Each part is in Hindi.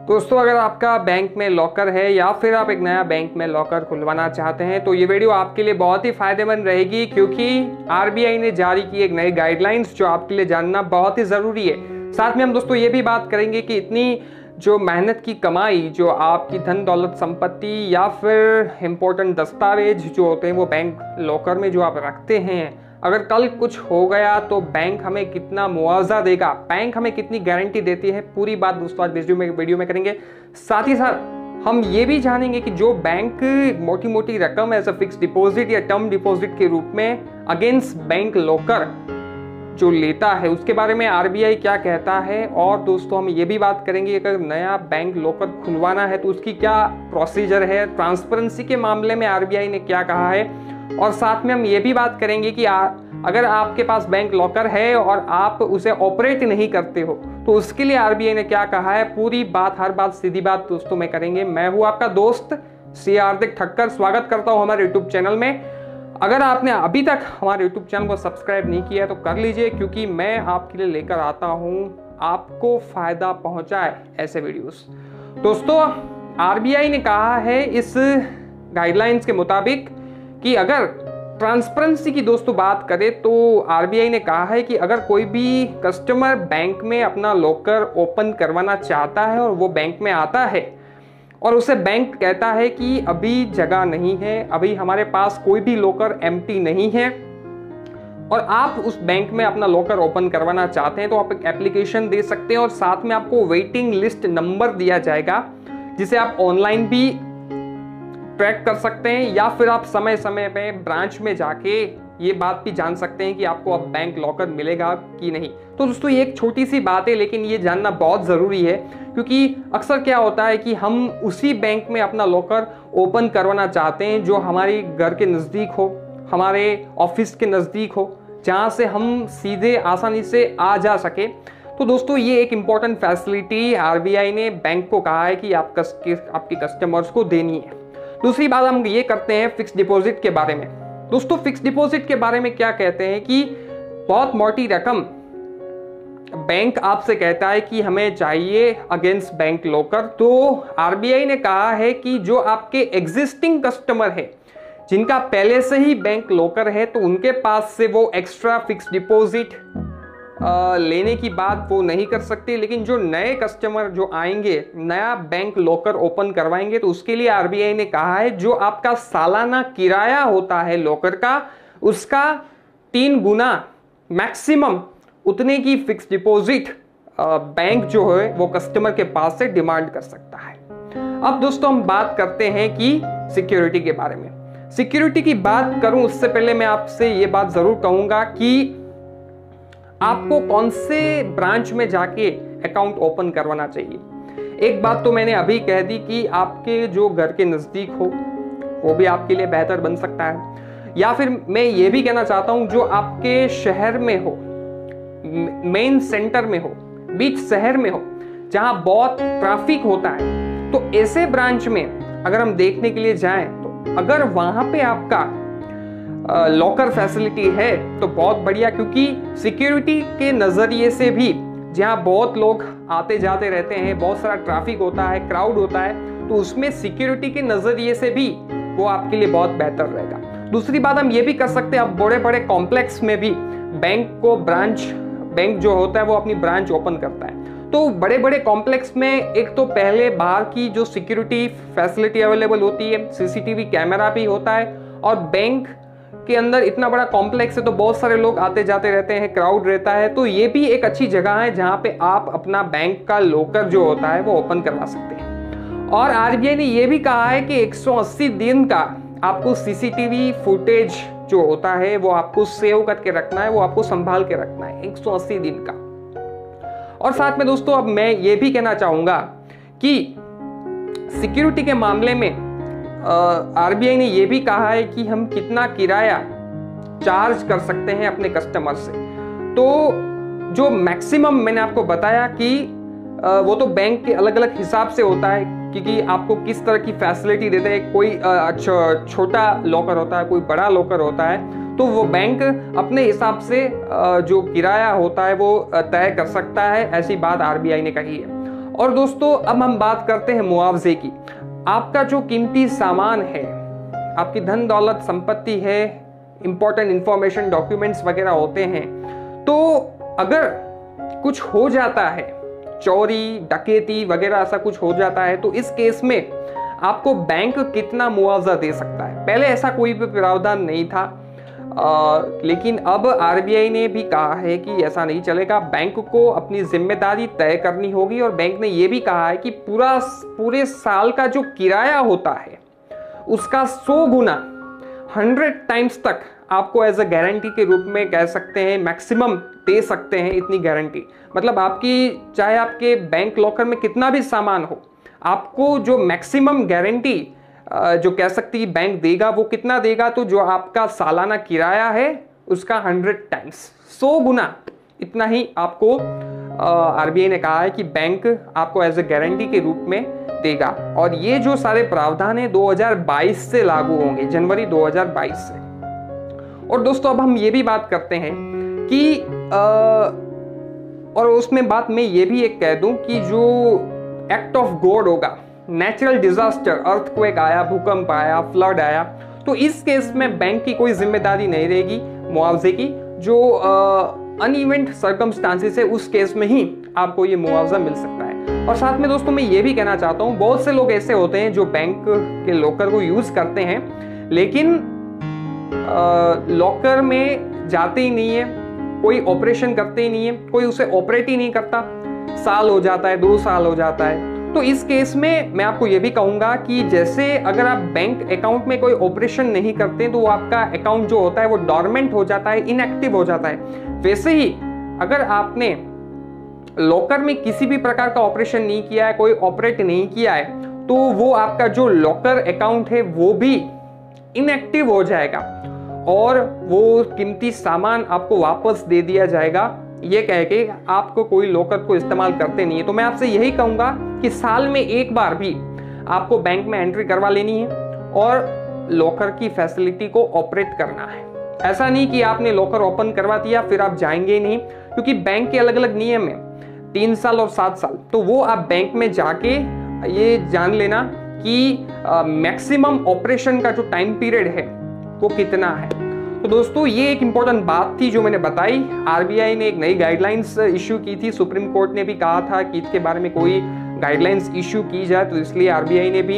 दोस्तों, अगर आपका बैंक में लॉकर है या फिर आप एक नया बैंक में लॉकर खुलवाना चाहते हैं तो ये वीडियो आपके लिए बहुत ही फायदेमंद रहेगी, क्योंकि आरबीआई ने जारी की एक नई गाइडलाइंस जो आपके लिए जानना बहुत ही ज़रूरी है। साथ में हम दोस्तों ये भी बात करेंगे कि इतनी जो मेहनत की कमाई, जो आपकी धन दौलत संपत्ति या फिर इम्पोर्टेंट दस्तावेज जो होते हैं वो बैंक लॉकर में जो आप रखते हैं, अगर कल कुछ हो गया तो बैंक हमें कितना मुआवजा देगा, बैंक हमें कितनी गारंटी देती है, पूरी बात दोस्तों आज वीडियो में करेंगे। साथ ही साथ हम ये भी जानेंगे कि जो बैंक मोटी मोटी रकम एज अ फिक्स डिपॉजिट या टर्म डिपॉजिट के रूप में अगेंस्ट बैंक लॉकर जो लेता है उसके बारे में आरबीआई क्या कहता है। और दोस्तों हम ये भी बात करेंगे अगर नया बैंक लॉकर खुलवाना है तो उसकी क्या प्रोसीजर है, ट्रांसपेरेंसी के मामले में आरबीआई ने क्या कहा है। और साथ में हम ये भी बात करेंगे कि अगर आपके पास बैंक लॉकर है और आप उसे ऑपरेट नहीं करते हो तो उसके लिए आरबीआई ने क्या कहा है। पूरी बात, हर बात सीधी बात दोस्तों में करेंगे। मैं हूं आपका दोस्त सी हार्दिक ठक्कर, स्वागत करता हूं हमारे यूट्यूब चैनल में। अगर आपने अभी तक हमारे यूट्यूब चैनल को सब्सक्राइब नहीं किया है तो कर लीजिए, क्योंकि मैं आपके लिए लेकर आता हूं आपको फायदा पहुंचाए ऐसे वीडियोस। दोस्तों, आरबीआई ने कहा है इस गाइडलाइंस के मुताबिक कि अगर ट्रांसपेरेंसी की दोस्तों बात करें तो आरबीआई ने कहा है कि अगर कोई भी कस्टमर बैंक में अपना लॉकर ओपन करवाना चाहता है और वो बैंक में आता है और उसे बैंक कहता है कि अभी जगह नहीं है, अभी हमारे पास कोई भी लॉकर एम्प्टी नहीं है, और आप उस बैंक में अपना लॉकर ओपन करवाना चाहते हैं तो आप एक एप्लीकेशन दे सकते हैं और साथ में आपको वेटिंग लिस्ट नंबर दिया जाएगा, जिसे आप ऑनलाइन भी ट्रैक कर सकते हैं या फिर आप समय समय पे ब्रांच में जाके ये बात भी जान सकते हैं कि आपको अब बैंक लॉकर मिलेगा कि नहीं। तो दोस्तों ये एक छोटी सी बात है, लेकिन ये जानना बहुत ज़रूरी है, क्योंकि अक्सर क्या होता है कि हम उसी बैंक में अपना लॉकर ओपन करवाना चाहते हैं जो हमारे घर के नज़दीक हो, हमारे ऑफिस के नज़दीक हो, जहाँ से हम सीधे आसानी से आ जा सके। तो दोस्तों ये एक इम्पॉर्टेंट फैसिलिटी आरबीआई ने बैंक को कहा है कि आपके कस्टमर्स को देनी है। दूसरी बात हम ये करते हैं फिक्स डिपॉजिट के बारे में। दोस्तों फिक्स डिपॉजिट के बारे में क्या कहते हैं कि बहुत मोटी रकम बैंक आपसे कहता है कि हमें चाहिए अगेंस्ट बैंक लॉकर, तो आरबीआई ने कहा है कि जो आपके एग्जिस्टिंग कस्टमर है जिनका पहले से ही बैंक लॉकर है तो उनके पास से वो एक्स्ट्रा फिक्स डिपॉजिट लेने की बात वो नहीं कर सकते। लेकिन जो नए कस्टमर जो आएंगे, नया बैंक लॉकर ओपन करवाएंगे, तो उसके लिए आरबीआई ने कहा है जो आपका सालाना किराया होता है लॉकर का, उसका 3 गुना मैक्सिमम उतने की फिक्स डिपॉजिट बैंक जो है वो कस्टमर के पास से डिमांड कर सकता है। अब दोस्तों हम बात करते हैं कि सिक्योरिटी के बारे में। सिक्योरिटी की बात करूं उससे पहले मैं आपसे ये बात जरूर कहूंगा कि आपको कौन से ब्रांच में जाके अकाउंट ओपन करवाना चाहिए। एक बात तो मैंने अभी कह दी कि आपके जो घर के नज़दीक हो वो भी आपके लिए बेहतर बन सकता है, या फिर मैं ये भी कहना चाहता हूं जो आपके शहर में हो, मेन सेंटर में हो, बीच शहर में हो, जहां बहुत ट्रैफिक होता है, तो ऐसे ब्रांच में अगर हम देखने के लिए जाएं तो अगर वहां पे आपका लॉकर फैसिलिटी है तो बहुत बढ़िया, क्योंकि सिक्योरिटी के नज़रिए से भी जहाँ बहुत लोग आते जाते रहते हैं, बहुत सारा ट्रैफिक होता है, क्राउड होता है, तो उसमें सिक्योरिटी के नज़रिए से भी वो आपके लिए बहुत बेहतर रहेगा। दूसरी बात हम ये भी कर सकते हैं, अब बड़े बड़े कॉम्प्लेक्स में भी बैंक जो होता है वो अपनी ब्रांच ओपन करता है। तो बड़े बड़े कॉम्प्लेक्स में एक तो पहले बाहर की जो सिक्योरिटी फैसिलिटी अवेलेबल होती है, सीसीटीवी कैमरा भी होता है, और बैंक के अंदर इतना बड़ा कॉम्प्लेक्स है तो बहुत सारे लोग आते जाते रहते हैं, क्राउड रहता है, तो ये भी एक अच्छी जगह है जहां पे आप अपना बैंक का लॉकर जो होता है वो ओपन करवा सकते हैं। और आरबीआई ने ये भी कहा है कि 180 दिन का आपको सीसीटीवी फुटेज जो होता है वो आपको सेव करके रखना है, वो आपको संभाल के रखना है 180 दिन का। और साथ में दोस्तों अब मैं ये भी कहना चाहूंगा कि सिक्योरिटी के मामले में आरबीआई ने यह भी कहा है कि हम कितना किराया चार्ज कर सकते हैं अपने कस्टमर से। तो जो मैक्सिमम मैंने आपको बताया कि वो तो बैंक के अलग अलग हिसाब से होता है, क्योंकि आपको किस तरह की फैसिलिटी देते हैं, कोई छोटा लॉकर होता है, कोई बड़ा लॉकर होता है, तो वो बैंक अपने हिसाब से जो किराया होता है वो तय कर सकता है, ऐसी बात आरबीआई ने कही है। और दोस्तों अब हम बात करते हैं मुआवजे की। आपका जो कीमती सामान है, आपकी धन दौलत संपत्ति है, इंपॉर्टेंट इंफॉर्मेशन डॉक्यूमेंट्स वगैरह होते हैं, तो अगर कुछ हो जाता है, चोरी डकैती वगैरह ऐसा कुछ हो जाता है, तो इस केस में आपको बैंक कितना मुआवजा दे सकता है। पहले ऐसा कोई भी प्रावधान नहीं था, लेकिन अब आरबीआई ने भी कहा है कि ऐसा नहीं चलेगा, बैंक को अपनी जिम्मेदारी तय करनी होगी। और बैंक ने यह भी कहा है कि पूरे साल का जो किराया होता है उसका 100 गुना 100 टाइम्स तक आपको एज अ गारंटी के रूप में कह सकते हैं, मैक्सिमम दे सकते हैं इतनी गारंटी। मतलब आपकी चाहे आपके बैंक लॉकर में कितना भी सामान हो, आपको जो मैक्सिमम गारंटी जो कह सकती है बैंक देगा, वो कितना देगा, तो जो आपका सालाना किराया है उसका 100 टाइम्स 100 गुना इतना ही आपको आरबीआई ने कहा है कि बैंक आपको एज ए गारंटी के रूप में देगा। और ये जो सारे प्रावधान है 2022 से लागू होंगे, जनवरी 2022 से। और दोस्तों अब हम ये भी बात करते हैं कि और उसमें बात मैं ये भी एक कह दूं कि जो एक्ट ऑफ गॉड होगा, नेचुरल डिजास्टर, अर्थक्वेक आया, भूकंप आया, फ्लड आया, तो इस केस में बैंक की कोई जिम्मेदारी नहीं रहेगी मुआवजे की। जो अनइवेंट सर्कमस्टांसेस है उस केस में ही आपको ये मुआवजा मिल सकता है। और साथ में दोस्तों मैं ये भी कहना चाहता हूँ, बहुत से लोग ऐसे होते हैं जो बैंक के लॉकर को यूज करते हैं, लेकिन लॉकर में जाते ही नहीं है, कोई ऑपरेशन करते ही नहीं है, कोई उसे ऑपरेट ही नहीं करता, साल हो जाता है, 2 साल हो जाता है। तो इस केस में मैं आपको यह भी कहूंगा कि जैसे अगर आप बैंक अकाउंट में कोई ऑपरेशन नहीं करते तो आपका अकाउंट जो होता है वो डॉर्मेंट हो जाता है, इनएक्टिव हो जाता है। वैसे ही अगर आपने लॉकर में किसी भी प्रकार का ऑपरेशन नहीं किया है, कोई ऑपरेट नहीं किया है, तो वो आपका जो लॉकर अकाउंट है वो भी इनएक्टिव हो जाएगा और वो कीमती सामान आपको वापस दे दिया जाएगा, ये कह के आपको कोई लॉकर को इस्तेमाल करते नहीं है। तो मैं आपसे यही कहूंगा कि साल में एक बार भी आपको बैंक में एंट्री करवा लेनी है और लॉकर की फैसिलिटी को ऑपरेट करना है। ऐसा नहीं कि आपने लॉकर ओपन करवा दिया फिर आप जाएंगे नहीं, क्योंकि बैंक के अलग अलग नियम है, 3 साल और 7 साल। तो वो आप बैंक में जाके ये जान लेना कि मैक्सिमम ऑपरेशन का जो टाइम पीरियड है वो कितना है। तो दोस्तों ये एक इंपॉर्टेंट बात थी जो मैंने बताई। आरबीआई ने एक नई गाइडलाइंस इशू की थी, सुप्रीम कोर्ट ने भी कहा था कि इसके बारे में कोई गाइडलाइंस इशू की जाए, तो इसलिए आरबीआई ने भी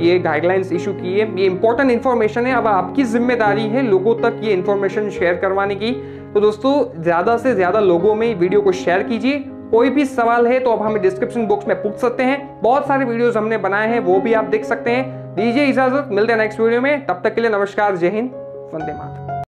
ये गाइडलाइंस इशू की है। ये इंपॉर्टेंट इन्फॉर्मेशन है, अब आपकी जिम्मेदारी है लोगों तक ये इन्फॉर्मेशन शेयर करवाने की। तो दोस्तों ज्यादा से ज्यादा लोगों में वीडियो को शेयर कीजिए। कोई भी सवाल है तो आप हमें डिस्क्रिप्शन बॉक्स में पूछ सकते हैं, बहुत सारे वीडियोस हमने बनाए हैं वो भी आप देख सकते हैं। दीजिए इजाजत, मिलते हैं नेक्स्ट वीडियो में, तब तक के लिए नमस्कार, जय हिंद, वंदे मातरम।